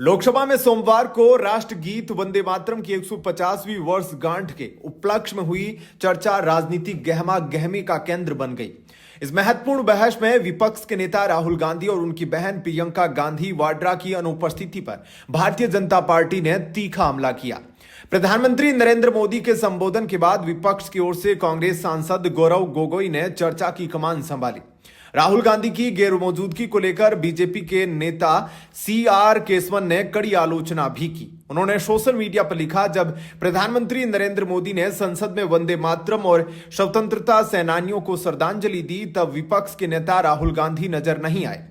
लोकसभा में सोमवार को राष्ट्रगीत वंदे मातरम की 150वीं वर्षगांठ के उपलक्ष्य में हुई चर्चा राजनीतिक गहमा गहमी का केंद्र बन गई। इस महत्वपूर्ण बहस में विपक्ष के नेता राहुल गांधी और उनकी बहन प्रियंका गांधी वाड्रा की अनुपस्थिति पर भारतीय जनता पार्टी ने तीखा हमला किया। प्रधानमंत्री नरेंद्र मोदी के संबोधन के बाद विपक्ष की ओर से कांग्रेस सांसद गौरव गोगोई ने चर्चा की कमान संभाली। राहुल गांधी की गैर मौजूदगी को लेकर बीजेपी के नेता CR केसवन ने कड़ी आलोचना भी की। उन्होंने सोशल मीडिया पर लिखा, जब प्रधानमंत्री नरेंद्र मोदी ने संसद में वंदे मातरम और स्वतंत्रता सेनानियों को श्रद्धांजलि दी, तब विपक्ष के नेता राहुल गांधी नजर नहीं आए।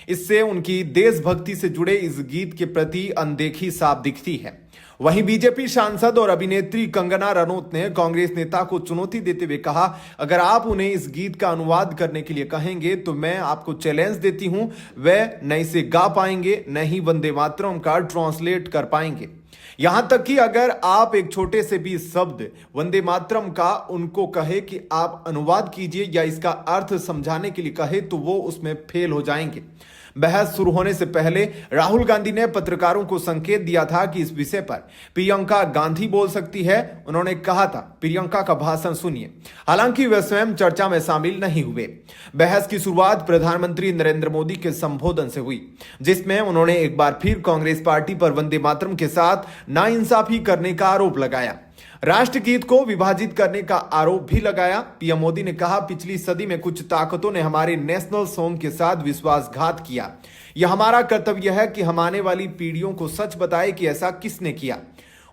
इससे उनकी देशभक्ति से जुड़े इस गीत के प्रति अनदेखी साफ दिखती है। वहीं बीजेपी सांसद और अभिनेत्री कंगना रनौत ने कांग्रेस नेता को चुनौती देते हुए कहा, अगर आप उन्हें इस गीत का अनुवाद करने के लिए कहेंगे तो मैं आपको चैलेंज देती हूं, वे न इसे गा पाएंगे न ही वंदे मातरम का ट्रांसलेट कर पाएंगे। यहां तक कि अगर आप एक छोटे से भी शब्द वंदे मातरम का उनको कहे कि आप अनुवाद कीजिए या इसका अर्थ समझाने के लिए कहे तो वो उसमें फेल हो जाएंगे। बहस शुरू होने से पहले राहुल गांधी ने पत्रकारों को संकेत दिया था कि इस विषय पर प्रियंका गांधी बोल सकती है। उन्होंने कहा था, प्रियंका का भाषण सुनिए। हालांकि वे स्वयं चर्चा में शामिल नहीं हुए। बहस की शुरुआत प्रधानमंत्री नरेंद्र मोदी के संबोधन से हुई, जिसमें उन्होंने एक बार फिर कांग्रेस पार्टी पर वंदे मातरम के साथ नाइंसाफी करने का आरोप लगाया। राष्ट्रगीत को विभाजित करने का आरोप भी लगाया। पीएम मोदी ने कहा, पिछली सदी में कुछ ताकतों ने हमारे नेशनल सॉन्ग के साथ विश्वासघात किया। यह हमारा कर्तव्य है कि हम आने वाली पीढ़ियों को सच बताएं कि ऐसा किसने किया।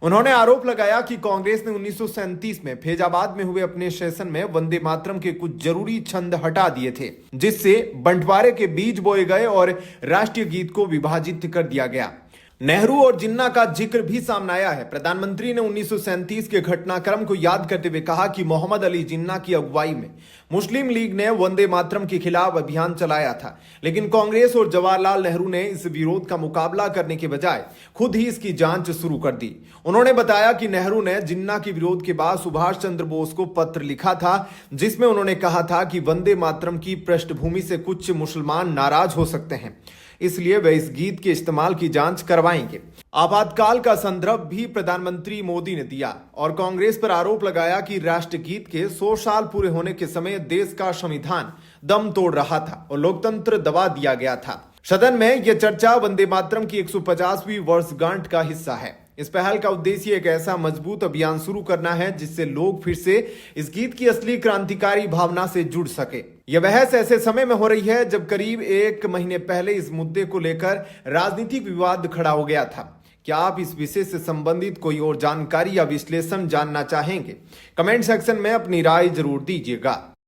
उन्होंने आरोप लगाया कि कांग्रेस ने 1937 में फैजाबाद में हुए अपने सेशन में वंदे मातरम के कुछ जरूरी छंद हटा दिए थे, जिससे बंटवारे के बीज बोए गए और राष्ट्रीय गीत को विभाजित कर दिया गया। नेहरू और जिन्ना का जिक्र भी सामने आया है। प्रधानमंत्री ने 1937 के घटनाक्रम को याद करते हुए कहा कि मोहम्मद अली जिन्ना की अगुवाई में मुस्लिम लीग ने वंदे मातरम के खिलाफ अभियान चलाया था, लेकिन कांग्रेस और जवाहरलाल नेहरू ने इस विरोध का मुकाबला करने के बजाय खुद ही इसकी जांच शुरू कर दी। उन्होंने बताया कि नेहरू ने जिन्ना के विरोध के बाद सुभाष चंद्र बोस को पत्र लिखा था, जिसमें उन्होंने कहा था कि वंदे मातरम की पृष्ठभूमि से कुछ मुसलमान नाराज हो सकते हैं, इसलिए वे इस गीत के इस्तेमाल की जांच करवाएंगे। आपातकाल का संदर्भ भी प्रधानमंत्री मोदी ने दिया और कांग्रेस पर आरोप लगाया कि राष्ट्रगीत के 100 साल पूरे होने के समय देश का संविधान दम तोड़ रहा था और लोकतंत्र दबा दिया गया था। सदन में यह चर्चा वंदे मातरम की 150वीं वर्षगांठ का हिस्सा है। इस पहल का उद्देश्य एक ऐसा मजबूत अभियान शुरू करना है जिससे लोग फिर से इस गीत की असली क्रांतिकारी भावना से जुड़ सके। यह बहस ऐसे समय में हो रही है जब करीब 1 महीने पहले इस मुद्दे को लेकर राजनीतिक विवाद खड़ा हो गया था। क्या आप इस विषय से संबंधित कोई और जानकारी या विश्लेषण जानना चाहेंगे? कमेंट सेक्शन में अपनी राय जरूर दीजिएगा।